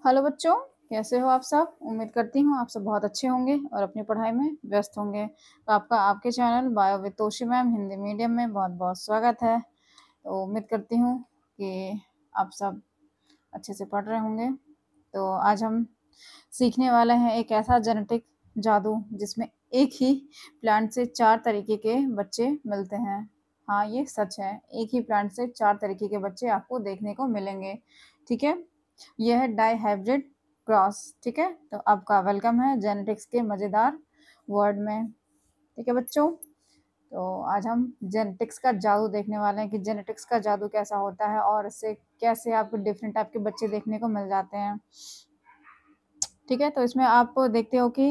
Hello बच्चों, कैसे हो आप सब? उम्मीद करती हूँ आप सब बहुत अच्छे होंगे और अपनी पढ़ाई में व्यस्त होंगे। तो आपका आपके channel bio with Toshi ma'am Hindi medium में बहुत-बहुत स्वागत है। तो उम्मीद करती हूँ कि आप सब अच्छे से पढ़ रहे होंगे। तो आज हम सीखने वाले हैं एक ऐसा जेनेटिक जादू जिसमें एक ही प्लांट से 4 तरीके के बच्चे मिलते हैं। हाँ, ये सच है। एक ही प्लांट से 4 तरीके के बच्चे आपको देखने को मिलेंगे। ठीक है? यह है डाइहाइब्रिड क्रॉस। ठीक है, तो आपका वेलकम है जेनेटिक्स के मज़ेदार वर्ल्ड में। ठीक है बच्चों, तो आज हम जेनेटिक्स का जादू देखने वाले हैं कि जेनेटिक्स का जादू कैसा होता है और इससे कैसे आपको डिफरेंट टाइप के बच्चे देखने को मिल जाते हैं। ठीक है, तो इसमें आप देखते हो कि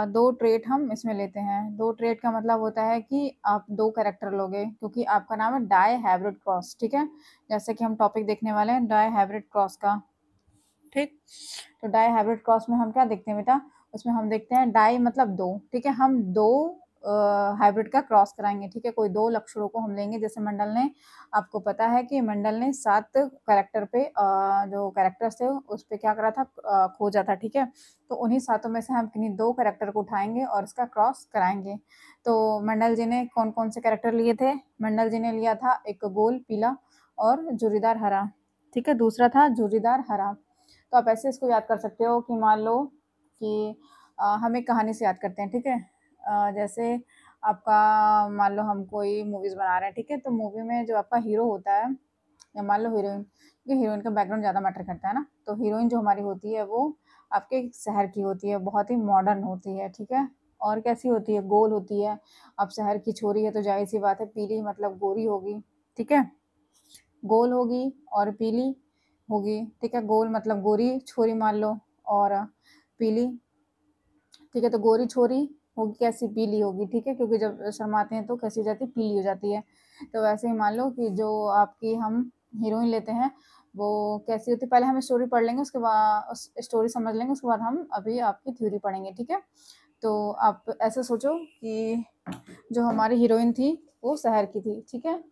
2 ट्रेट हम इसमें लेते हैं। 2 ट्रेट का मतलब होता है कि आप 2 कैरेक्टर लोगे क्योंकि आपका नाम है डाइहाइब्रिड क्रॉस। ठीक है, जैसे कि हम टॉपिक देखने वाले हैं डाइहाइब्रिड क्रॉस का। ठीक, तो डाइहाइब्रिड क्रॉस में हम क्या देखते हैं बेटा? उसमें हम देखते हैं डाई मतलब 2। ठीक है, हम 2 हाइब्रिड का क्रॉस कराएंगे। ठीक है, कोई 2 लक्षणों को हम लेंगे। जैसे मंडल ने, आपको पता है कि मंडल ने 7 कैरेक्टर पे जो कैरेक्टर्स थे उस पे क्या करा था, खोजा था। ठीक है, तो उन्हीं 7 में से हम किन्हीं 2 कैरेक्टर को उठाएंगे और इसका क्रॉस कराएंगे। तो मंडल जी ने कौन कौन से कैरेक्टर लिए थे? मंडल जी ने लिया था एक गोल पीला और झुर्रीदार हरा। ठीक है, दूसरा था झुर्रीदार हरा। तो आप ऐसे इसको याद कर सकते हो कि मान लो कि हम एक कहानी से याद करते हैं। ठीक है, जैसे आपका मान लो हम कोई मूवीज़ बना रहे हैं। ठीक है, तो मूवी में जो आपका हीरो होता है या मान लो हीरोइन, क्योंकि हीरोइन का बैकग्राउंड ज़्यादा मैटर करता है ना। तो हीरोइन जो हमारी होती है वो आपके शहर की होती है, बहुत ही मॉडर्न होती है। ठीक है, और कैसी होती है? गोल होती है। अब शहर की छोरी है तो जाहिर सी बात है पीली मतलब गोरी होगी। ठीक है, गोल होगी और पीली होगी। ठीक है, गोल मतलब गोरी छोरी मान लो और पीली। ठीक है, तो गोरी छोरी होगी कैसी? पीली होगी। ठीक है, क्योंकि जब शर्माते हैं तो कैसी हो जाती है? पीली हो जाती है। तो वैसे ही मान लो कि जो आपकी हम हीरोइन लेते हैं वो कैसी होती है? पहले हम स्टोरी पढ़ लेंगे, उसके बाद स्टोरी समझ लेंगे, उसके बाद हम अभी आपकी थ्योरी पढ़ेंगे। ठीक है, तो आप ऐसे सोचो कि जो हमारी हीरोइन थी वो शहर की थी। ठीक है,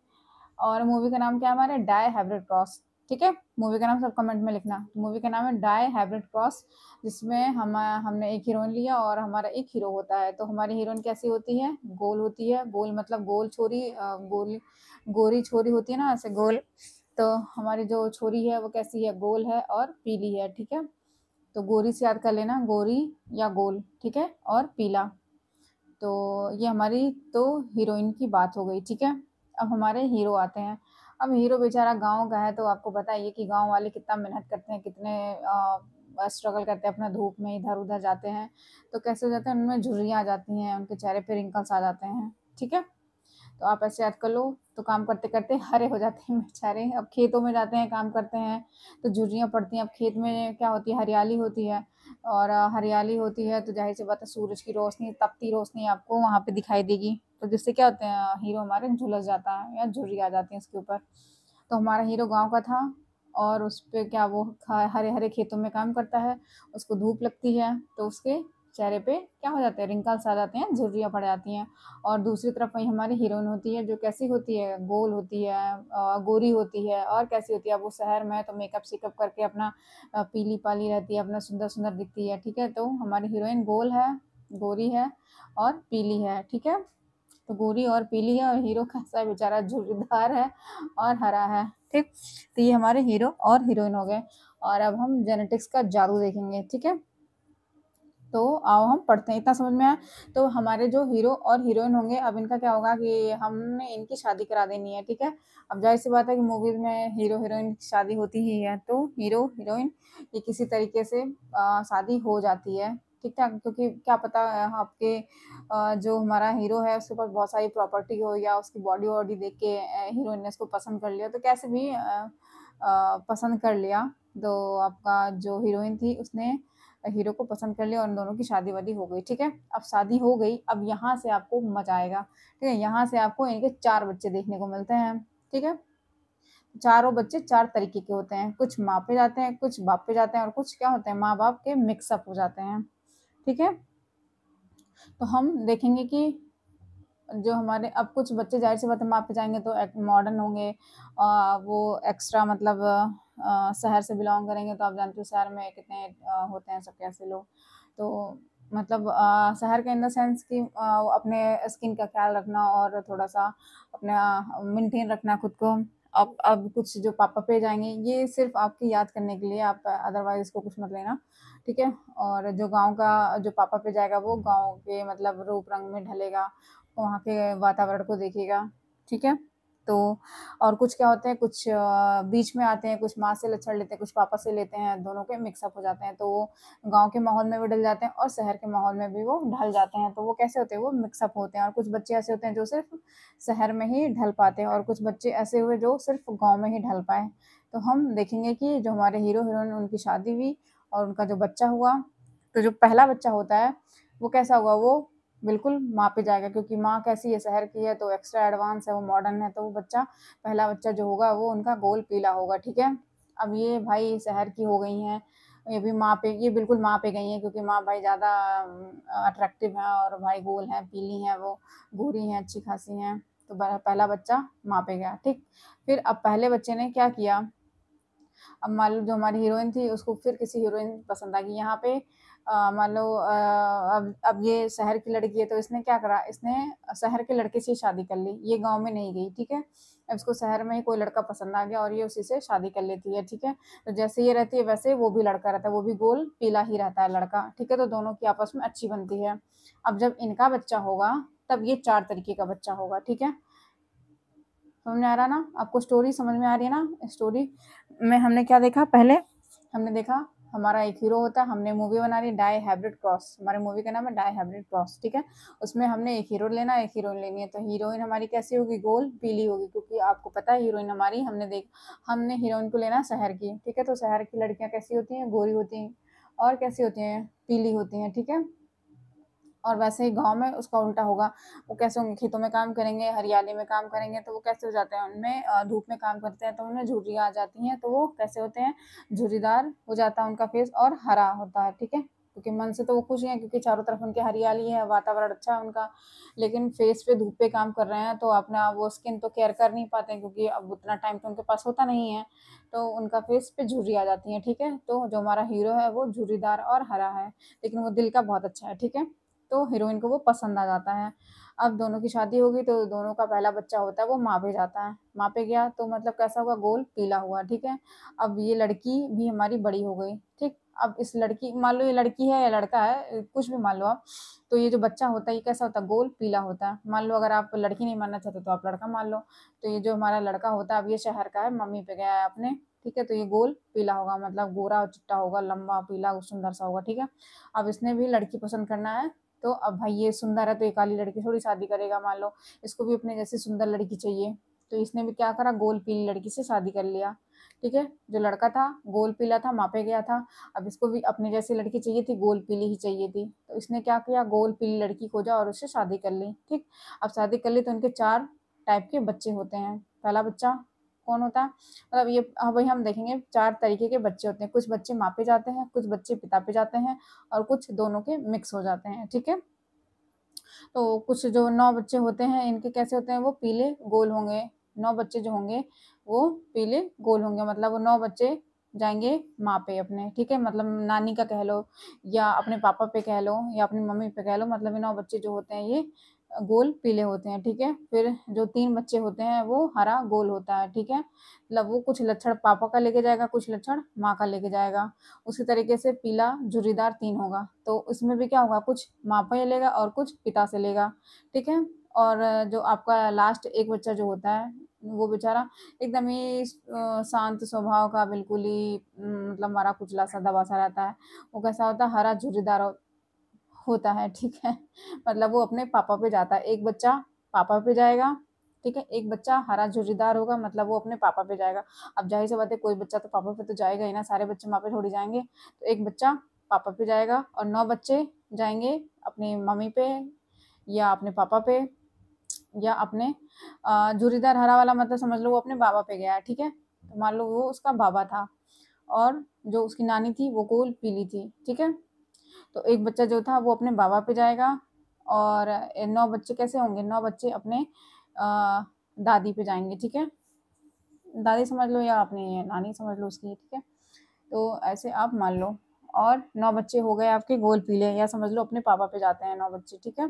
और मूवी का नाम क्या है हमारे? Dihybrid cross. ठीक है, मूवी का नाम सब कमेंट में लिखना। मूवी का नाम है डाइहाइब्रिड क्रॉस, जिसमें हमने एक हीरोइन लिया और हमारा एक हीरो होता है। तो हमारी हीरोइन कैसी होती है? गोल होती है। गोल मतलब गोल छोरी, गोल गोरी छोरी होती है ना, ऐसे गोल। तो हमारी जो छोरी है वो कैसी है? गोल है और पीली है। ठीक है, तो गोरी से याद कर लेना, गोरी या गोल। ठीक है, और पीला। तो ये हमारी तो हीरोइन की बात हो गई। ठीक है, अब हमारे हीरो आते हैं। अब हीरो बेचारा गाँव का है, तो आपको पता ही है कि गाँव वाले कितना मेहनत करते हैं, कितने स्ट्रगल करते हैं, अपना धूप में इधर-उधर जाते हैं। तो कैसे हो जाते हैं? उनमें झुर्रियाँ आ जाती हैं, उनके चेहरे पे रिंकल्स आ जाते हैं। ठीक है, तो आप ऐसे याद कर लो। तो काम करते-करते हरे हो जाते हैं बेचारे। अब खेतों में जाते हैं, काम करते हैं, तो झुर्रियाँ पड़ती हैं। अब खेत में क्या होती है? हरियाली होती है और हरियाली होती है तो ज़ाहिर-सी बात है सूरज की रोशनी, तपती रोशनी आपको वहाँ पे दिखाई देगी। तो जिससे क्या होते हैं? हीरो हमारे झुलस जाता है या झुर्री आ जाती है उसके ऊपर। तो हमारा हीरो गाँव का था और उस पे क्या वो हरे-हरे खेतों में काम करता है, उसको धूप लगती है तो उसके चेहरे पे क्या हो जाते हैं? रिंकल्स आ जाते हैं, झुर्रियाँ पड़ जाती हैं। और दूसरी तरफ वही हमारी हीरोइन होती है जो कैसी होती है? गोल होती है, गोरी होती है और कैसी होती है? अब वो शहर में है तो मेकअप-शेकअप करके अपना पीली-पाली रहती है, अपना सुंदर-सुंदर दिखती है। ठीक है, तो हमारी हीरोइन गोल है, गोरी है और पीली है। ठीक है, तो गोरी और पीली है और हीरो कैसा है बेचारा? झुर्रीदार है और हरा है। ठीक, तो ये हमारे हीरो और हीरोइन हो गए और अब हम जेनेटिक्स का जादू देखेंगे। ठीक है, तो आओ हम पढ़ते हैं। इतना समझ में आया? तो हमारे जो हीरो और हीरोइन होंगे, अब इनका क्या होगा कि हमने इनकी शादी करा देनी है। ठीक है, अब ज़ाहिर-सी बात है कि मूवीज़ में हीरो-हीरोइन की शादी होती ही है, तो हीरो-हीरोइन ये किसी तरीके से शादी हो जाती है। ठीक-ठाक, क्योंकि क्या पता आपके जो हमारा हीरो है उसके पास बहुत सारी प्रॉपर्टी हो या उसकी बॉडी-वॉडी देख के हीरोइन ने उसको पसंद कर लिया, तो कैसे भी पसंद कर लिया। तो आपका जो हीरोइन थी उसने हीरो को पसंद कर लिया और उन दोनों की शादी-वादी हो गई। ठीक है, अब शादी हो गई, अब यहाँ से आपको मज़ा आएगा। ठीक है, यहाँ से आपको इनके 4 बच्चे देखने को मिलते हैं। ठीक है, चारों बच्चे 4 तरीके के होते हैं। कुछ माँ पे जाते हैं, कुछ बाप पे जाते हैं और कुछ क्या होते हैं? माँ-बाप के मिक्स अप हो जाते हैं। ठीक है, तो हम देखेंगे कि जो हमारे अब कुछ बच्चे ज़ाहिर-सी बात है माँ पे जाएँगे तो एक मॉडर्न होंगे, वो एक्स्ट्रा मतलब शहर से बिलॉन्ग करेंगे तो आप जानते हो शहर में कितने होते हैं सब कैसे लोग। तो मतलब शहर के इन द सेंस कि अपने स्किन का ख्याल रखना और थोड़ा-सा अपना मेंटेन रखना खुद को। अब कुछ जो पापा पे जाएँगे, ये सिर्फ़ आपकी याद करने के लिए, आप अदरवाइज़ इसको कुछ मत लेना, ठीक है? और जो गाँव का जो पापा पे जाएगा, वो गाँव के मतलब रूप-रंग में ढलेगा, वहाँ के वातावरण को देखेगा, ठीक है? तो और कुछ क्या होते हैं, कुछ बीच में आते हैं, कुछ माँ से लक्षण लेते हैं, कुछ पापा से लेते हैं, दोनों के मिक्स अप हो जाते हैं, तो वो गाँव के माहौल में भी ढल जाते हैं और शहर के माहौल में भी वो ढल जाते हैं। तो वो कैसे होते हैं, वो मिक्स अप होते हैं और कुछ बच्चे ऐसे होते हैं जो सिर्फ़ शहर में ही ढल पाते हैं और कुछ बच्चे ऐसे हुए जो सिर्फ़ गाँव में ही ढल पाए। तो हम देखेंगे कि जो हमारे हीरो-हीरोइन उनकी शादी हुई और उनका जो बच्चा हुआ, तो जो पहला बच्चा होता है, वो कैसा हुआ, वो बिल्कुल माँ पे जाएगा क्योंकि माँ कैसी है, शहर की है तो एक्स्ट्रा एडवांस है, वो मॉडर्न है, तो वो बच्चा पहला बच्चा जो होगा वो उनका गोल पीला होगा, ठीक है? अब ये भाई शहर की हो गई हैं, ये बिल्कुल माँ पे गई हैं क्योंकि माँ भाई ज़्यादा अट्रैक्टिव हैं और भाई गोल हैं, पीली हैं वो, गोरी हैं, अच्छी-खासी हैं, तो ब पहला बच्चा माँ पे गया, ठीक? फिर अब पहले बच्चे ने क्या किया, अब मान लो जो हमारी हीरोइन थी उसको फिर किसी हीरोइन पसंद आ गई। यहाँ पे मान लो अब ये शहर की लड़की है तो इसने क्या करा, इसने शहर के लड़के से शादी कर ली, ये गाँव में नहीं गई, ठीक है? अब इसको शहर में ही कोई लड़का पसंद आ गया और ये उसी से शादी कर लेती है, ठीक है? तो जैसे ये रहती है वैसे वो भी लड़का रहता है, वो भी गोल पीला ही रहता है लड़का, ठीक है? तो दोनों की आपस में अच्छी बनती है। अब जब इनका बच्चा होगा तब ये 4 तरीके का बच्चा होगा, ठीक है? समझ में आ रहा ना? आपको स्टोरी समझ में आ रही है ना? स्टोरी में हमने क्या देखा पहले? हमने देखा हमारा एक हीरो होता है, हमने मूवी बना ली डाई हाइब्रिड क्रॉस, हमारी मूवी का नाम है डाई हाइब्रिड क्रॉस, ठीक है? उसमें हमने एक हीरो लेना है, एक हीरोइन लेनी है, तो हीरोइन हमारी कैसी होगी? गोल पीली होगी क्योंकि आपको पता है हीरोइन हमारी हमने हीरोइन को लेना है शहर की, ठीक है? तो शहर की लड़कियाँ कैसी होती हैं? गोरी होती हैं और कैसी होती हैं? पीली होती हैं, ठीक है? और वैसे ही गाँव में उसका उल्टा होगा, वो कैसे होंगे, खेतों में काम करेंगे, हरियाली में काम करेंगे, तो वो कैसे हो जाते हैं, उनमें धूप में काम करते हैं तो उनमें झुर्रियाँ आ जाती हैं, तो वो कैसे होते हैं, झुर्रीदार हो जाता है उनका फेस और हरा होता है, ठीक है? क्योंकि मन से तो वो खुश हैं क्योंकि चारों तरफ उनकी हरियाली है, वातावरण अच्छा है उनका, लेकिन फेस पे धूप पे काम कर रहे हैं तो अपना वो स्किन तो केयर कर नहीं पाते हैं क्योंकि अब उतना टाइम तो उनके पास होता नहीं है, तो उनका फेस पे झुर्री आ जाती है, ठीक है? तो जो हमारा हीरो है वो झुर्रीदार और हरा है, लेकिन वो दिल का बहुत अच्छा है, ठीक है? तो हीरोइन को वो पसंद आ जाता है। अब दोनों की शादी हो गई तो दोनों का पहला बच्चा होता है वो माँ पे जाता है। माँ पे गया तो मतलब कैसा हुआ, गोल पीला हुआ, ठीक है? अब ये लड़की भी हमारी बड़ी हो गई, ठीक? अब इस लड़की मान लो ये लड़की है या लड़का है, कुछ भी मान लो आप, तो ये जो बच्चा होता है ये कैसा होता है, गोल पीला होता है। मान लो अगर आप लड़की नहीं मानना चाहते तो आप लड़का मान लो। तो ये जो हमारा लड़का होता है अब ये शहर का है, मम्मी पे गया है अपने, ठीक है? तो ये गोल पीला होगा मतलब गोरा और चिट्टा होगा, लंबा पीला सुंदर सा होगा, ठीक है? अब इसने भी लड़की पसंद करना है, तो अब भाई ये सुंदर है तो ये काली लड़की थोड़ी शादी करेगा, मान लो इसको भी अपने जैसी सुंदर लड़की चाहिए, तो इसने भी क्या करा, गोल पीली लड़की से शादी कर लिया, ठीक है? जो लड़का था गोल पीला था, माँ पे गया था, अब इसको भी अपने जैसी लड़की चाहिए थी, गोल पीली ही चाहिए थी, तो इसने क्या किया, गोल पीली लड़की खोजा और उससे शादी कर ली, ठीक? अब शादी कर ली तो उनके 4 टाइप के बच्चे होते हैं। पहला बच्चा कौन होता है, मतलब ये वही हम देखेंगे 4 तरीके के बच्चे होते हैं, कुछ बच्चे माँ पे जाते हैं, कुछ बच्चे पिता पे जाते हैं और कुछ दोनों के मिक्स हो जाते हैं, ठीक है? तो कुछ जो 9 बच्चे होते हैं इनके कैसे होते हैं, वो पीले गोल होंगे, 9 बच्चे जो होंगे वो पीले गोल होंगे, मतलब वो 9 बच्चे जाएँगे माँ पे अपने, ठीक है? मतलब नानी का कह लो या अपने पापा पे कह लो या अपनी मम्मी पे कह लो, मतलब ये 9 बच्चे जो होते हैं ये गोल पीले होते हैं, ठीक है? फिर जो 3 बच्चे होते हैं वो हरा गोल होता है, ठीक है? मतलब वो कुछ लक्षण पापा का लेके जाएगा, कुछ लक्षण माँ का लेके जाएगा। उसी तरीके से पीला झुर्रीदार 3 होगा, तो इसमें भी क्या होगा, कुछ माँ पे लेगा और कुछ पिता से लेगा, ठीक है? और जो आपका लास्ट एक बच्चा जो होता है, वो बेचारा एकदम ही शांत स्वभाव का, बिल्कुल ही मतलब मरा कुचला सा दबा सा रहता है। वो कैसा होता है, हरा झुर्रीदार होता है, ठीक है? मतलब वो अपने पापा पे जाता है, एक बच्चा पापा पे जाएगा, ठीक है? एक बच्चा हरा झुर्रीदार होगा मतलब वो अपने पापा पे जाएगा। अब ज़ाहिर-सी बात है कोई बच्चा तो पापा पे तो जाएगा ही ना, सारे बच्चे माँ पे थोड़ी जाएँगे। तो एक बच्चा पापा पे जाएगा और 9 बच्चे जाएँगे अपनी मम्मी पे या अपने पापा पे या अपने झुर्रीदार हरा वाला मतलब समझ लो वो अपने बाबा पे गया है, ठीक है? तो मान लो वो उसका बाबा था और जो उसकी नानी थी वो गोल पीली थी, ठीक है? तो एक बच्चा जो था वो अपने बाबा पे जाएगा और 9 बच्चे कैसे होंगे, 9 बच्चे अपने दादी पे जाएँगे, ठीक है? दादी समझ लो या अपनी नानी समझ लो उसकी, ठीक है। तो ऐसे आप मान लो। और 9 बच्चे हो गए आपके गोल पीले, या समझ लो अपने पापा पे जाते हैं 9 बच्चे, ठीक है।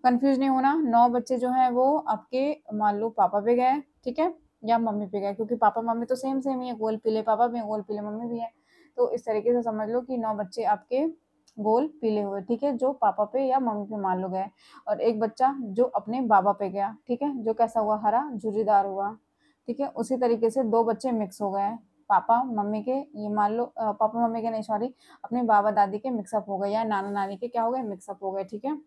कंफ्यूज नहीं होना, 9 बच्चे जो हैं वो आपके मान लो पापा पे गए, ठीक है, या मम्मी पे गए, क्योंकि पापा मम्मी तो सेम सेम ही है, गोल पीले पापा भी है, गोल पीले मम्मी भी है। तो इस तरीके से समझ लो कि 9 बच्चे आपके गोल पीले हुए, ठीक है, जो पापा पे या मम्मी पे मान लो गए। और एक बच्चा जो अपने बाबा पे गया, ठीक है, जो कैसा हुआ, हरा झुर्रीदार हुआ, ठीक है। उसी तरीके से 2 बच्चे मिक्स हो गए, पापा मम्मी के, ये मान लो पापा मम्मी के नहीं सॉरी, अपने बाबा दादी के मिक्सअप हो गए, या नाना नानी के क्या हो गए, मिक्सअप हो गए, ठीक है।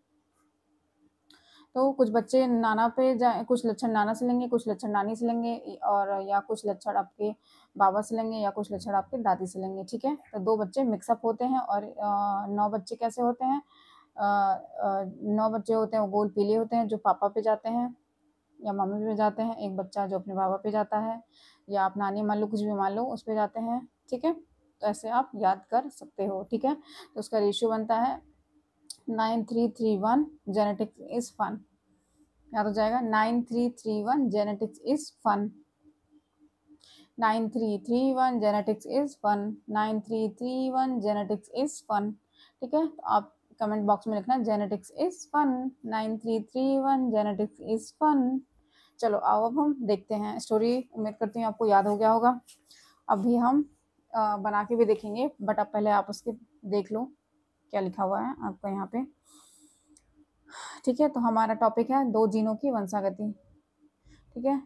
तो कुछ बच्चे नाना पे जाए, कुछ लक्षण नाना से लेंगे, कुछ लक्षण नानी से लेंगे, और या कुछ लक्षण आपके बाबा से लेंगे, या कुछ लक्षण आपके दादी से लेंगे, ठीक है। तो 2 बच्चे मिक्सअप होते हैं। और 9 बच्चे कैसे होते हैं, 9 बच्चे होते हैं वो गोल पीले होते हैं, जो पापा पे जाते हैं या मम्मी पे जाते हैं। एक बच्चा जो अपने बाबा पे जाता है, या आप नानी मान लो, कुछ भी मान लो, उस पे जाते हैं, ठीक है। तो ऐसे आप याद कर सकते हो, ठीक है। तो उसका रेशियो बनता है 9331, जेनेटिक्स इज फन। याद हो जाएगा, 9331, genetics is fun, 9331, genetics is fun, 9331, genetics is fun, ठीक है। तो आप कमेंट बॉक्स में लिखना genetics is fun, 9331, genetics is fun. चलो आओ अब हम देखते हैं स्टोरी। उम्मीद करती हूँ आपको याद हो गया होगा। अभी हम बना के भी देखेंगे, बट अब पहले आप उसके देख लो क्या लिखा हुआ है आपका यहाँ पे, ठीक है। तो हमारा टॉपिक है 2 जीनों की वंशागति, ठीक है,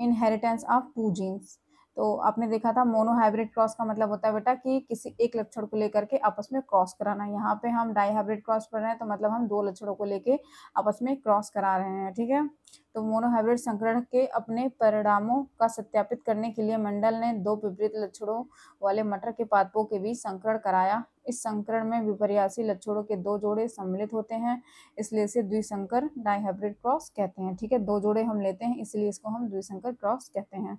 इनहेरिटेंस ऑफ 2 जीन्स। तो आपने देखा था मोनो हाइब्रिड क्रॉस का मतलब होता है बेटा कि किसी एक लक्षण को लेकर के आपस में क्रॉस कराना। यहाँ पे हम डाई हाइब्रिड क्रॉस पढ़ रहे हैं, तो मतलब हम 2 लक्षणों को लेके आपस में क्रॉस करा रहे हैं, ठीक है। तो मोनो हाइब्रिड संकरण के अपने परिणामों का सत्यापित करने के लिए मंडल ने 2 विपरीत लक्षणों वाले मटर के पादपों के बीच संकरण कराया। इस संकरण में विपर्यासी लक्षणों के 2 जोड़े सम्मिलित होते हैं, इसलिए इसे द्विसंकर डाइहाइब्रिड क्रॉस कहते हैं, ठीक है। 2 जोड़े हम लेते हैं, इसलिए इसको हम द्विसंकर क्रॉस कहते हैं,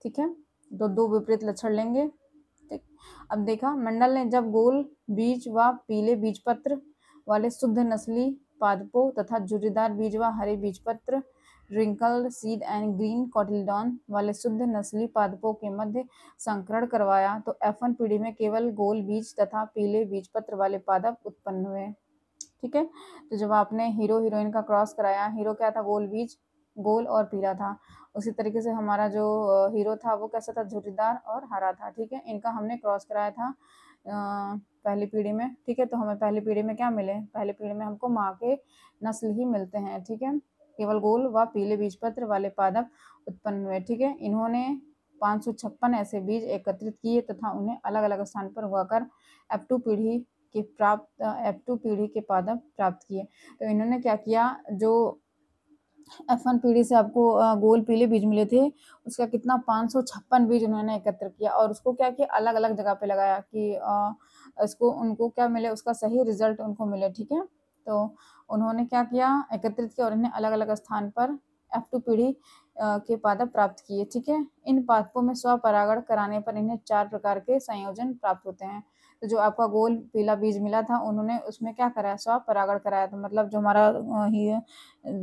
ठीक है। तो 2 विपरीत लक्षण लेंगे, ठीक। अब देखा, मंडल ने जब गोल बीज व पीले बीजपत्र वाले शुद्ध नस्ली पादपों तथा झुर्रीदार बीज व हरे बीजपत्र wrinkled seed and green cotyledon वाले शुद्ध नस्ली पादपों के मध्य संकरण करवाया, तो F1 पीढ़ी में केवल गोल बीज तथा पीले बीजपत्र वाले पादप उत्पन्न हुए, ठीक है। तो जब आपने हीरो हीरोइन का क्रॉस कराया, हीरो क्या था, गोल बीज, गोल और पीला था। उसी तरीके से हमारा जो हीरो था वो कैसा था, झुर्रीदार और हरा था, ठीक है। इनका हमने क्रॉस कराया था पहली पीढ़ी में, ठीक है। तो हमें पहली पीढ़ी में क्या मिले, पहली पीढ़ी में हमको माँ के नस्ल ही मिलते हैं, ठीक है। केवल गोल व पीले बीजपत्र वाले पादप उत्पन्न हुए, ठीक है। इन्होंने 556 ऐसे बीज एकत्रित किए तथा उन्हें अलग अलग स्थान पर उगाकर F2 पीढ़ी के प्राप्त F2 पीढ़ी के पादप प्राप्त किए। तो इन्होंने क्या किया, जो F1 पीढ़ी से आपको गोल पीले बीज मिले थे, उसका कितना 556 बीज उन्होंने एकत्र किया, और उसको क्या किया, अलग अलग जगह पे लगाया कि इसको उनको क्या मिले, उसका सही रिजल्ट उनको मिले, ठीक है। तो उन्होंने क्या किया, एकत्रित किया और इन्हें अलग अलग स्थान पर F2 पीढ़ी के पादप प्राप्त किए, ठीक है। इन पादपों में स्वपरागण कराने पर इन्हें 4 प्रकार के संयोजन प्राप्त होते हैं। तो जो आपका गोल पीला बीज मिला था, उन्होंने उसमें क्या कराया, स्वपरागण कराया। तो मतलब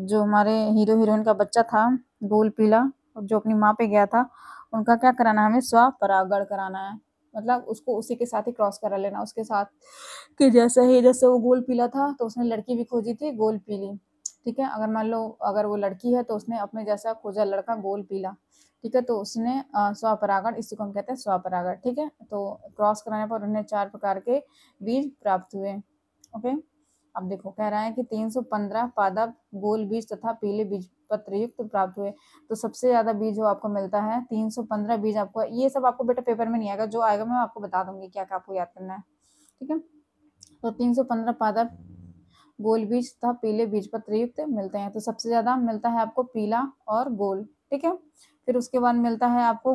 जो हमारे हीरो हीरोइन का बच्चा था गोल पीला, जो अपनी माँ पे गया था, उनका क्या कराना है, हमें स्वपरागण कराना है। मतलब उसको उसी के साथ ही क्रॉस करा लेना, उसके साथ कि जैसे वो गोल पीला था तो उसने लड़की भी खोजी थी गोल पीली, ठीक है। अगर मान लो अगर वो लड़की है तो उसने अपने जैसा खोजा लड़का गोल पीला, ठीक है। तो उसने स्वपरागण, इसी को हम कहते हैं स्वपरागण, ठीक है। तो क्रॉस कराने पर उन्हें 4 प्रकार के बीज प्राप्त हुए, ओके। अब देखो, कह रहा है कि 315 पादप गोल बीज तथा पीले बीज पत्र युक्त प्राप्त हुए। तो सबसे ज्यादा बीज जो आपको मिलता है 315 बीज, आपको ये सब आपको बेटा पेपर में नहीं आएगा, जो आएगा मैं आपको बता दूंगी क्या क्या आपको याद करना है, ठीक है। तो 315 पादप गोल बीज तथा पीले बीज पत्र युक्त मिलते हैं। तो सबसे ज्यादा मिलता है आपको पीला और गोल, ठीक है। फिर उसके बाद मिलता है आपको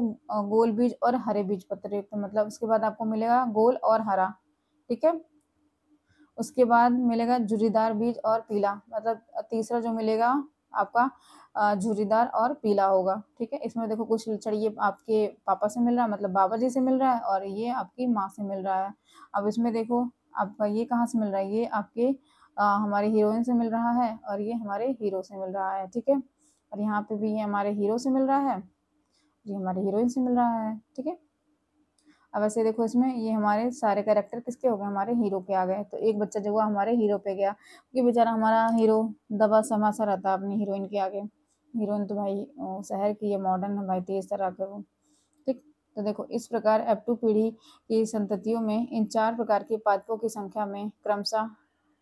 गोल बीज और हरे बीज पत्र युक्त, मतलब उसके बाद आपको मिलेगा गोल और हरा, ठीक है। उसके बाद मिलेगा झुर्रीदार बीज और पीला, मतलब तीसरा जो मिलेगा आपका झुर्रीदार और पीला होगा, ठीक है। इसमें देखो कुछ लक्षण ये आपके पापा से मिल रहा है, मतलब बाबा जी से मिल रहा है, और ये आपकी माँ से मिल रहा है। अब इसमें देखो आपका ये कहाँ से मिल रहा है, ये आपके हमारे हीरोइन से मिल रहा है, और ये हमारे हीरो से मिल रहा है, ठीक है। और यहाँ पे भी ये हमारे हीरो से मिल रहा है, ये हमारी हीरोइन से मिल रहा है, ठीक है। अब ऐसे देखो इसमें ये हमारे सारे कैरेक्टर किसके हो गए, हमारे हीरो के आ गए। तो एक बच्चा जो हुआ हमारे हीरो पे गया, क्योंकि बेचारा हमारा हीरो दबा समासा रहता है अपनी हीरोइन के आगे। हीरोइन तो भाई शहर की है, मॉडर्न है भाई, तेज तरह के वो, ठीक। तो देखो इस प्रकार F2 पीढ़ी की संततियों में इन 4 प्रकार के पादपों की संख्या में क्रमशः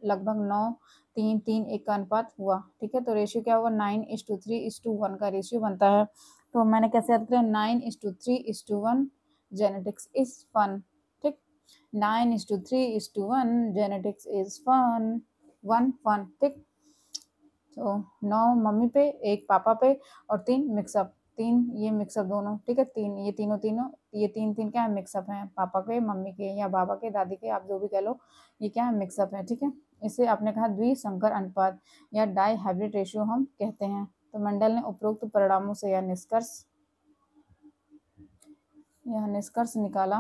लगभग 9:3:3:1 का अनुपात हुआ, ठीक है। तो रेशियो क्या हुआ, 9:3:1 का रेशियो बनता है। तो मैंने कैसे याद किया, 9:3:1 जेनेटिक्स इज फन, ठीक। 9:3:1 जेनेटिक्स इज फन, 1 फन, ठीक। तो 9 मम्मी पे, 1 पापा पे और 3 मिक्सअप, 3 ये मिक्सअप दोनों, ठीक है। 3 ये तीनों ये 3 क्या है, मिक्सअप है, पापा के, मम्मी के या बाबा के, दादी के, आप जो भी कह लो, ये क्या है, मिक्सअप है, ठीक है। इसे आपने कहा द्विसंकर अनुपात या डाई हाइब्रिड रेशियो हम कहते हैं। तो मंडल ने उपरोक्त परिणामों से यह निष्कर्ष निकाला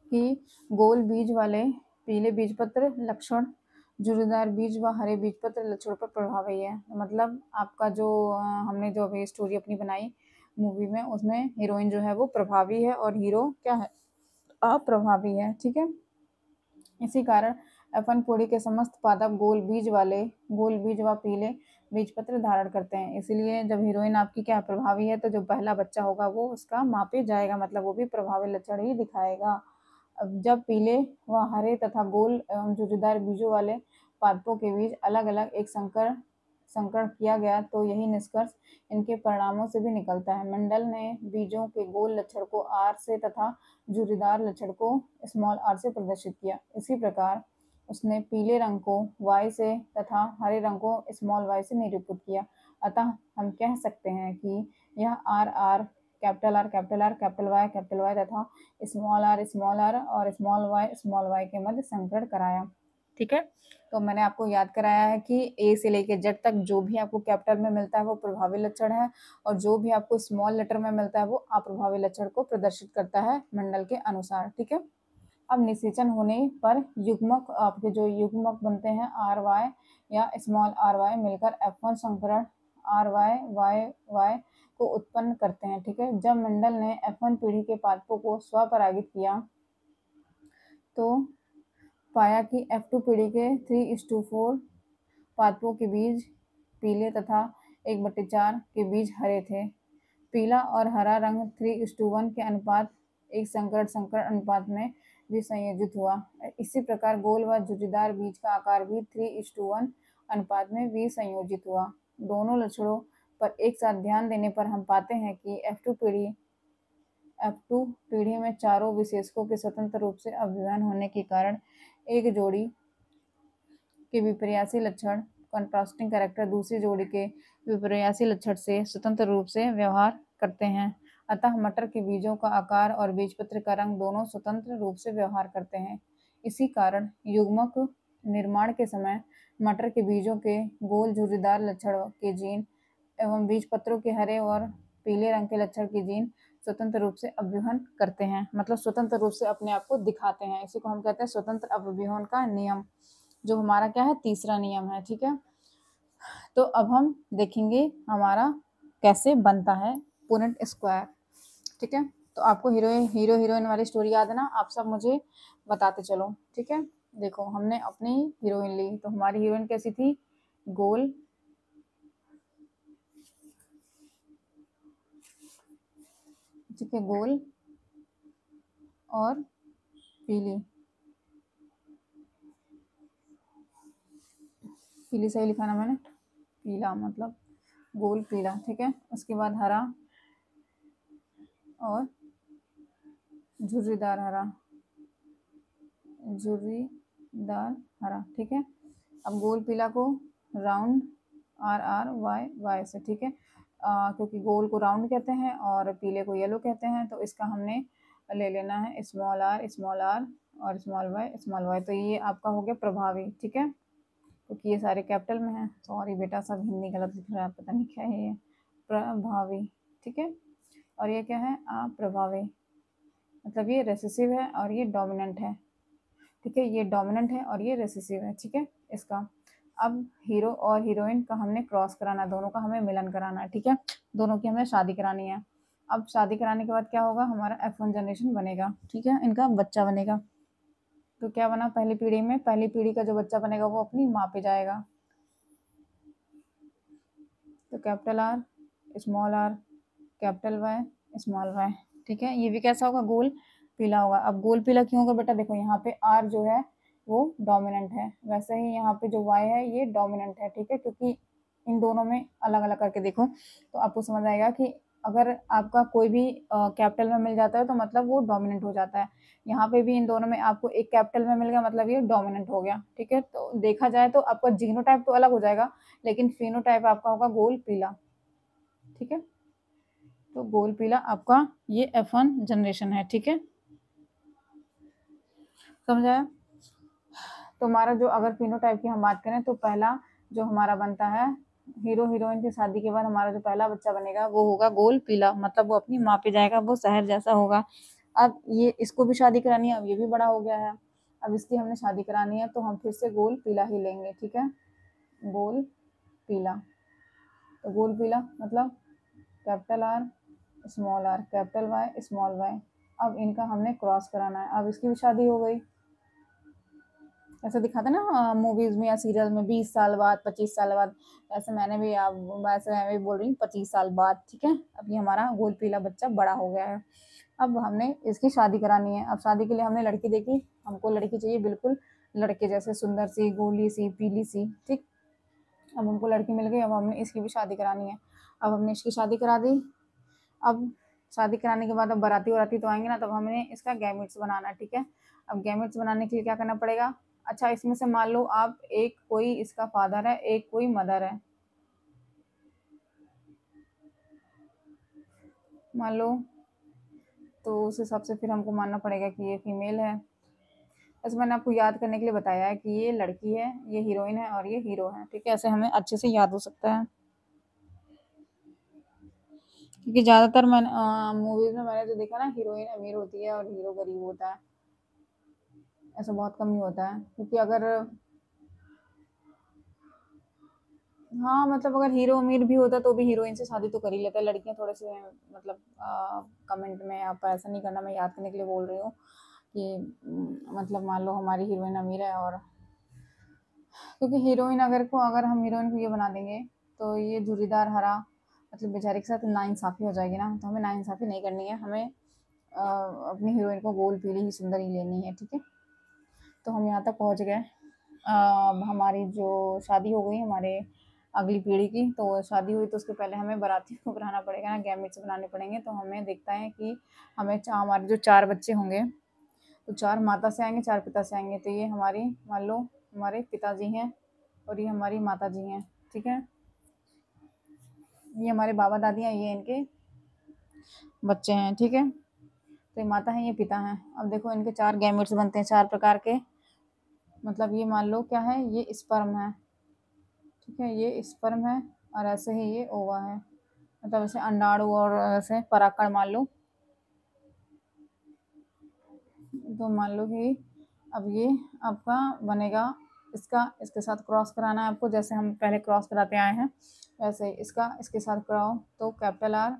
कि गोल बीज वाले पीले बीजपत्र लक्षण जुड़ीदार बीज व हरे बीजपत्र लक्षण पर प्रभावी है। मतलब आपका जो हमने जो अभी स्टोरी अपनी बनाई मूवी में, उसमें हीरोइन जो है वो प्रभावी है और हीरो क्या है, अप्रभावी है, ठीक है। इसी कारण F1 पौड़ी के समस्त पादप गोल बीज व पीले बीजपत्र धारण करते हैं। इसलिए जब हीरोइन आपकी क्या प्रभावी है, तो जो पहला बच्चा होगा वो उसका मापे जाएगा, मतलब वो भी प्रभावी लक्षण ही दिखाएगा। अब जब पीले व हरे तथा गोल एवं जुड़ीदार बीजों वाले पादपों के बीच अलग अलग एक संकरण किया गया, तो यही निष्कर्ष इनके परिणामों से भी निकलता है। मंडल ने बीजों के गोल लक्षण को R से तथा जुड़ीदार लक्षण को r से प्रदर्शित किया। इसी प्रकार उसने पीले रंग को Y से तथा हरे रंग को y से निरूपित किया। अतः हम कह सकते हैं कि यह R capital R capital Y तथा स्मॉल r और स्मॉल y के मध्य संकरण कराया, ठीक है। तो मैंने आपको याद कराया है कि ए से लेके जेड तक जो भी आपको कैपिटल में मिलता है वो प्रभावी लक्षण है, और जो भी आपको स्मॉल लेटर में मिलता है वो अप्रभावी लक्षण को प्रदर्शित करता है मंडल के अनुसार, ठीक है। अब निषेचन होने पर युग्मक, आपके जो युग्मक बनते हैं आर वाई या स्मॉल आर वाई मिलकर F1 संकरण आर वाई को उत्पन्न करते हैं, ठीक है। जब मंडल ने F1 पीढ़ी के पादपों को स्वपरागित किया तो पाया कि F2 पीढ़ी के 3:4 पादपों के बीज पीले तथा 1/4 के बीज हरे थे। पीला और हरा रंग 3:1 के अनुपात एक संकरण अनुपात में विसंयोजित हुआ। इसी प्रकार गोल व जुड़ीदार बीज का आकार भी 3:1 अनुपात में विसंयोजित हुआ। दोनों लक्षणों पर एक साथ ध्यान देने पर हम पाते हैं कि F2 पीढ़ी में चारों विशेषकों के स्वतंत्र रूप से अभिव्यंजन होने के कारण एक जोड़ी के विपर्यासी लक्षण कंट्रास्टिंग कैरेक्टर दूसरी जोड़ी के विपर्यासी लक्षण से स्वतंत्र रूप से व्यवहार करते हैं। अतः मटर के बीजों का आकार और बीजपत्र का रंग दोनों स्वतंत्र रूप से व्यवहार करते हैं। इसी कारण युग्मक निर्माण के समय मटर के बीजों के गोल झुर्रीदार लक्षण के जीन एवं बीजपत्रों के हरे और पीले रंग के लक्षण के जीन स्वतंत्र रूप से अभिव्यंजन करते हैं, मतलब स्वतंत्र रूप से अपने आप को दिखाते हैं। इसी को हम कहते हैं स्वतंत्र अभिव्यंजन का नियम, जो हमारा क्या है, तीसरा नियम है, ठीक है। तो अब हम देखेंगे हमारा कैसे बनता है पुनेट स्क्वायर, ठीक है। तो आपको हीरो हीरोइन वाली स्टोरी याद है ना, आप सब मुझे बताते चलो, ठीक है। देखो हमने अपनी हीरोइन ली, तो हमारी हीरोइन कैसी थी, गोल, ठीक है, गोल और पीली, पीली सही लिखा ना मैंने, पीला मतलब गोल पीला, ठीक है। उसके बाद हरा और झुर्रीदार हरा, झुर्रीदार हरा, ठीक है। अब गोल पीला को राउंड RY से, ठीक है। क्योंकि गोल को राउंड कहते हैं और पीले को येलो कहते हैं, तो इसका हमने ले लेना है स्मॉल r और स्मॉल y। तो ये आपका हो गया प्रभावी, ठीक है, क्योंकि ये सारे कैपिटल में है। सॉरी बेटा, सब हिंदी गलत लिख रहा है, पता नहीं क्या है ये, प्रभावी, ठीक है। और ये क्या है, अप्रभावी, मतलब ये रेसेसिव है और ये डोमिनेंट है, ठीक है, ये डोमिनेंट है और ये रिसेसिव है। ठीक है, इसका अब हीरो और हीरोइन का हमने क्रॉस कराना है, दोनों का हमें मिलन कराना है। ठीक है, दोनों की हमें शादी करानी है। अब शादी कराने के बाद क्या होगा, हमारा F1 जनरेशन बनेगा। ठीक है, इनका बच्चा बनेगा। तो क्या बना, पहली पीढ़ी में पहली पीढ़ी का जो बच्चा बनेगा वो अपनी माँ पे जाएगा। तो capital R, small R, capital Y, small Y. ठीक है, ये भी कैसा होगा, गोल पीला होगा। अब गोल पीला क्यों होगा बेटा, देखो यहाँ पे आर जो है वो डोमिनेंट है, वैसे ही यहाँ पे जो वाई है ये डोमिनेंट है। ठीक है, क्योंकि इन दोनों में अलग अलग करके देखो तो आपको समझ आएगा कि अगर आपका कोई भी कैपिटल में मिल जाता है तो मतलब वो डोमिनेंट हो जाता है। यहाँ पे भी इन दोनों में आपको एक कैपिटल में मिल गया, मतलब ये डोमिनेंट हो गया। ठीक है, तो देखा जाए तो आपका जीनोटाइप तो अलग हो जाएगा, लेकिन फिनोटाइप आपका होगा गोल पीला। ठीक है, तो गोल पीला आपका ये F1 जनरेशन है। ठीक है, समझाया। तो हमारा जो अगर फिनोटाइप की हम बात करें तो पहला जो हमारा बनता है, हीरो हीरोइन की शादी के बाद हमारा जो पहला बच्चा बनेगा वो होगा गोल पीला, मतलब वो अपनी माँ पे जाएगा, वो शहर जैसा होगा। अब ये इसको भी शादी करानी है, अब ये भी बड़ा हो गया है, अब इसकी हमने शादी करानी है, तो हम फिर से गोल पीला ही लेंगे। ठीक है, गोल पीला। तो गोल पीला मतलब capital R, small R, capital Y, small Y. अब इनका हमने क्रॉस कराना है, अब इसकी भी शादी हो गई। ऐसे दिखाते ना मूवीज में या सीरियल में, 20 साल बाद, 25 साल बाद, ऐसे मैंने भी वैसे मैं भी बोल रही हूँ 25 साल बाद। ठीक है, अब ये हमारा गोल पीला बच्चा बड़ा हो गया है। अब हमने इसकी शादी करानी है। अब शादी के लिए हमने लड़की देखी, हमको लड़की चाहिए बिल्कुल लड़के जैसे, सुंदर सी, गोली सी, पीली सी। ठीक, अब हमको लड़की मिल गई, अब हमने इसकी भी शादी करानी है। अब हमने इसकी शादी करा दी। अब शादी कराने के बाद अब बाराती वराती तो आएंगे ना, तब हमें इसका गैमेट्स बनाना है। ठीक है, अब गैमेट्स बनाने के लिए क्या करना पड़ेगा, अच्छा इसमें से मान लो आप एक कोई इसका फादर है, एक कोई मदर है, मान लो, तो उस हिसाब से फिर हमको मानना पड़ेगा कि ये फीमेल है। बस मैंने आपको याद करने के लिए बताया है कि ये लड़की है, ये हीरोइन है और ये हीरो है। ठीक है, ऐसे हमें अच्छे से याद हो सकता है, क्योंकि ज़्यादातर मैंने मूवीज में मैंने जो देखा ना, हीरोइन अमीर होती है और हीरो गरीब होता है, ऐसा बहुत कम ही होता है। क्योंकि अगर, हाँ मतलब अगर हीरो अमीर भी होता तो भी हीरोइन से शादी तो कर ही लेता है। लड़कियां थोड़े से मतलब कमेंट में आप ऐसा नहीं करना, मैं याद करने के लिए बोल रही हूँ कि मतलब मान लो हमारी हीरोइन अमीर है, और क्योंकि हीरोइन अगर हम हीरोइन को ये बना देंगे तो ये झुर्रीदार हरा, मतलब बेचारे के साथ नाइंसाफ़ी हो जाएगी ना, तो हमें नाइंसाफ़ी नहीं करनी है, हमें अपनी हीरोइन को गोल पीली ही सुंदर ही लेनी है। ठीक है, तो हम यहाँ तक पहुँच गए। अब हमारी जो शादी हो गई हमारे अगली पीढ़ी की, तो शादी हुई तो उसके पहले हमें बारातियों को बनाना पड़ेगा ना, गैमेट्स बनाने पड़ेंगे। तो हमें देखता है कि हमारे जो 4 बच्चे होंगे, तो 4 माता से आएँगे, 4 पिता से आएँगे। तो ये हमारी मान लो हमारे पिताजी हैं और ये हमारी माताजी हैं। ठीक है, ये हमारे बाबा दादी हैं, ये इनके बच्चे हैं। ठीक है, तो ये माता हैं, ये पिता हैं। अब देखो इनके 4 गैमेट्स बनते हैं, 4 प्रकार के, मतलब ये मान लो क्या है, ये स्पर्म है। ठीक है, ये स्पर्म है और ऐसे ही ये ओवा है, मतलब ऐसे अंडाणु और ऐसे पराकण मान लो। तो मान लो कि अब ये आपका बनेगा, इसका इसके साथ क्रॉस कराना है आपको, जैसे हम पहले क्रॉस कराते आए हैं वैसे इसका इसके साथ कराओ तो कैपिटल आर,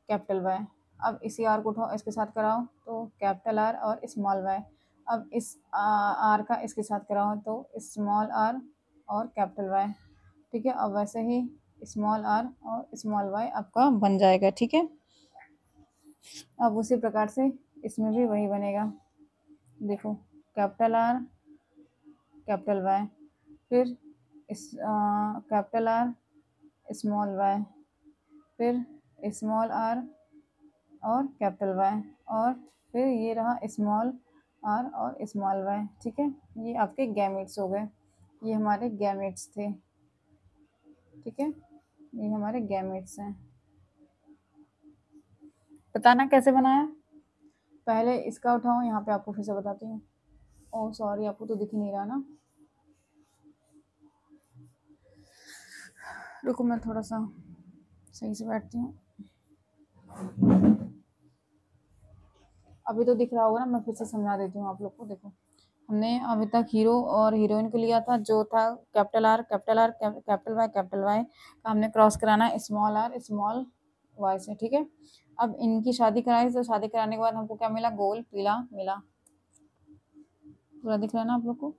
कैपिटल वाई। अब इसी आर को उठाओ, इसके साथ कराओ तो कैपिटल आर और स्मॉल वाई। अब इस आर का इसके साथ कराओ तो स्मॉल आर और कैपिटल वाई। ठीक है, अब वैसे ही स्मॉल आर और स्मॉल वाई आपका बन जाएगा। ठीक है, अब उसी प्रकार से इसमें भी वही बनेगा। देखो, कैपिटल आर, कैपिटल वाई, फिर इस कैपिटल आर, स्मॉल वाई, फिर स्मॉल आर और कैपिटल वाई, और फिर ये रहा स्मॉल आर और स्मॉल वाई। ठीक है, ये आपके गैमेट्स हो गए, ये हमारे गैमेट्स थे। ठीक है, ये हमारे गैमेट्स हैं। बताना कैसे बनाया, पहले इसका उठाओ, यहाँ पे आपको फिर से बताती हूँ। ओह सॉरी, आपको तो दिख ही नहीं रहा ना, रुको मैं थोड़ा सा सही से बैठती हूँ। अभी तो दिख रहा होगा ना, मैं फिर से समझा देती हूँ आप लोग को। देखो, हमने अभी तक हीरो और हीरोइन को लिया था, जो था capital R capital R capital Y का हमने क्रॉस कराना है स्मॉल आर स्मॉल वाई से, ठीक है। अब इनकी शादी कराई, तो शादी कराने के बाद हमको क्या मिला, गोल पीला मिला। पूरा दिख रहा है ना आप लोग को,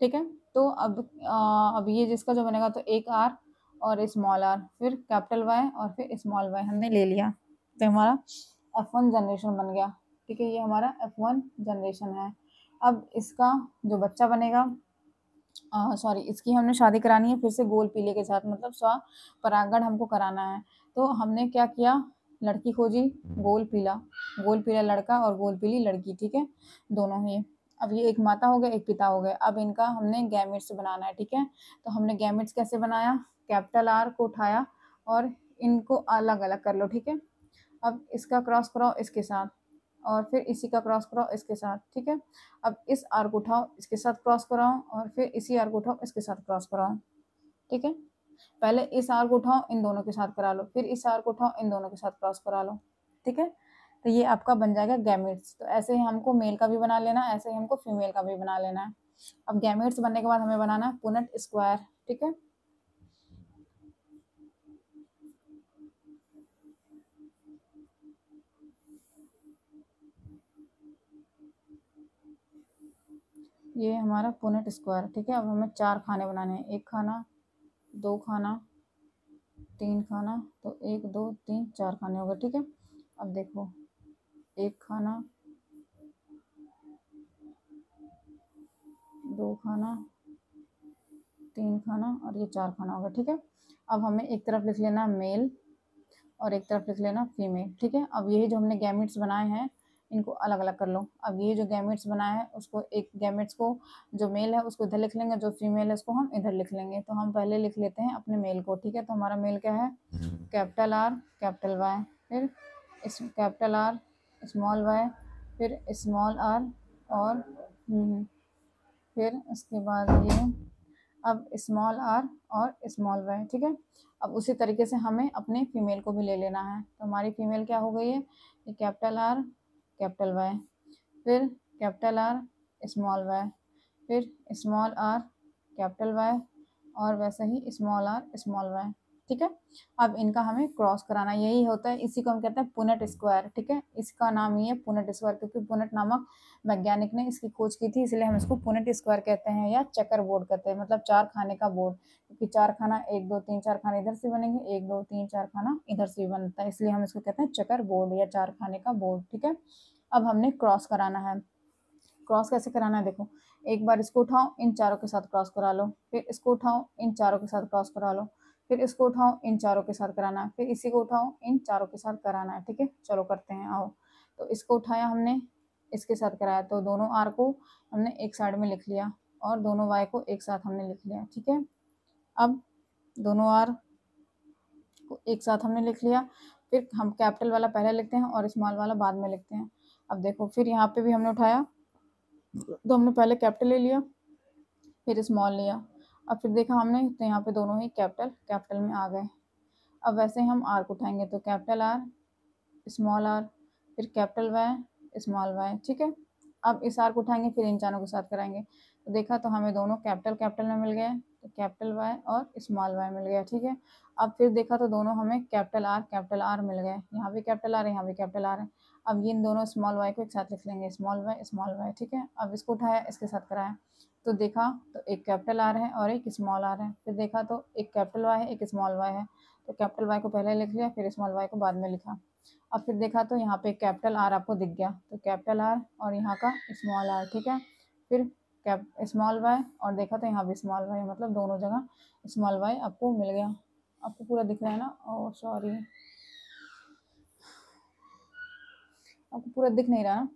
ठीक है। तो अब ये जिसका जो बनेगा, तो एक आर और स्मॉल आर, फिर कैपिटल वाई और फिर स्मॉल वाई हमने ले लिया, तो हमारा F1 जनरेशन बन गया, ठीक है। ये हमारा F1 जनरेशन है। अब इसका जो बच्चा बनेगा, सॉरी, इसकी हमने शादी करानी है फिर से गोल पीले के साथ, मतलब स्व परागण हमको कराना है। तो हमने क्या किया, लड़की खोजी, गोल पीला लड़का और गोल पीली लड़की, ठीक है, दोनों ही। अब ये एक माता हो गए, एक पिता हो गए। अब इनका हमने गैमेट्स बनाना है, ठीक है। तो हमने गैमेट्स कैसे बनाया, कैपिटल आर को उठाया और इनको अलग अलग कर लो, ठीक है। अब इसका क्रॉस कराओ इसके साथ, और फिर इसी का क्रॉस कराओ इसके साथ, ठीक है। अब इस आर को उठाओ, इसके साथ क्रॉस कराओ, और फिर इसी आर को उठाओ, इसके साथ क्रॉस कराओ, ठीक है। पहले इस आर को उठाओ, इन दोनों के साथ करा लो, फिर इस आर को उठाओ, इन दोनों के साथ क्रॉस करा लो, ठीक है। तो ये आपका बन जाएगा गैमेट्स। तो ऐसे ही हमको मेल का भी बना लेना है, ऐसे ही हमको फीमेल का भी बना लेना है। अब गैमेट्स बनने के बाद हमें बनाना है पुनेट स्क्वायर, ठीक है। ये हमारा पुनेट स्क्वायर, ठीक है। अब हमें 4 खाने बनाने हैं, 1 खाना, 2 खाना, 3 खाना, तो 1 2 3 4 खाने हो गए, ठीक है। अब देखो, 1 खाना, 2 खाना, 3 खाना और ये 4 खाना होगा, ठीक है। अब हमें एक तरफ लिख लेना मेल और एक तरफ लिख लेना फीमेल, ठीक है। अब यही जो हमने गैमेट्स बनाए हैं, इनको अलग अलग कर लो। अब ये जो गैमेट्स बनाए हैं, उसको एक गैमेट्स को, जो मेल है उसको इधर लिख लेंगे, जो फीमेल है उसको हम इधर लिख लेंगे। तो हम पहले लिख लेते हैं अपने मेल को, ठीक है। तो हमारा मेल क्या है, कैपिटल आर कैपिटल वाई, फिर इस कैपिटल आर स्मॉल वाई, फिर स्मॉल आर और फिर उसके बाद ये, अब स्मॉल आर और स्मॉल वाई, ठीक है। अब उसी तरीके से हमें अपने फीमेल को भी ले लेना है। तो हमारी फीमेल क्या हो गई है, ये कैपिटल आर कैपिटल वाई, फिर कैपिटल आर स्मॉल वाई, फिर स्मॉल आर कैपिटल वाई और वैसे ही स्मॉल आर स्मॉल वाई, ठीक है। अब इनका हमें क्रॉस कराना, यही होता है, इसी को हम कहते हैं पुनेट स्क्वायर, ठीक है। इसका नाम ही है पुनेट स्क्वायर, क्योंकि पुनेट नामक वैज्ञानिक ने इसकी खोज की थी, इसलिए हम इसको पुनेट स्क्वायर कहते हैं या चक्कर बोर्ड कहते हैं, मतलब 4 खाने का बोर्ड। क्योंकि 4 खाना, 1 2 3 4 खाने इधर से बनेंगे, 1 2 3 4 खाना इधर से भी बनता है, इसलिए हम इसको कहते हैं चक्कर बोर्ड या 4 खाने का बोर्ड, ठीक है। अब हमने क्रॉस कराना है। क्रॉस कैसे कराना है, देखो, एक बार इसको उठाओ, इन चारों के साथ क्रॉस करा लो, फिर इसको उठाओ, इन चारों के साथ क्रॉस करा लो, फिर इसको उठाओ, इन चारों के साथ कराना है, फिर इसी को उठाओ, इन चारों के साथ कराना है, ठीक है। चलो करते हैं, आओ। तो इसको उठाया हमने, इसके साथ कराया, तो दोनों आर को हमने एक साइड में लिख लिया और दोनों वाई को एक साथ हमने लिख लिया, ठीक है। अब दोनों आर को एक साथ हमने लिख लिया, फिर हम कैपिटल वाला पहले लिखते हैं और स्मॉल वाला बाद में लिखते हैं। अब देखो, फिर यहाँ पे भी हमने उठाया, तो हमने पहले कैपिटल ले लिया, फिर स्मॉल लिया। अब फिर देखा हमने, तो यहाँ पे दोनों ही कैपिटल कैपिटल में आ गए। अब वैसे ही हम आर को उठाएंगे, तो कैपिटल आर स्मॉल आर, फिर कैपिटल वाई स्मॉल वाई, ठीक है। अब इस आर को उठाएंगे, फिर इन चारों के साथ कराएंगे, तो देखा तो हमें दोनों कैपिटल कैपिटल में मिल गए, तो कैपिटल वाई और स्मॉल वाई मिल गया, ठीक है। अब फिर देखा तो दोनों हमें कैपिटल आर मिल गए, यहाँ भी कैपिटल आर है, यहाँ भी कैपिटल आर है। अब ये इन दोनों स्मॉल वाई को एक साथ लिख लेंगे, स्मॉल वाई, ठीक है। अब इसको उठाया, इसके साथ कराया, तो देखा तो एक कैपिटल आर है और एक स्मॉल आर है, फिर देखा तो एक कैपिटल वाई है, एक स्मॉल वाई है, तो कैपिटल वाई को पहले लिख लिया, फिर स्मॉल वाई को बाद में लिखा। अब फिर देखा तो यहाँ पे कैपिटल आर आपको दिख गया, तो कैपिटल आर और यहाँ का स्मॉल आर, ठीक है। फिर कैप स्मॉल वाई और देखा तो यहाँ भी स्मॉल वाई, मतलब दोनों जगह स्मॉल वाई आपको मिल गया। आपको पूरा दिख रहा है ना, ओह सॉरी, आपको पूरा दिख नहीं रहा ना।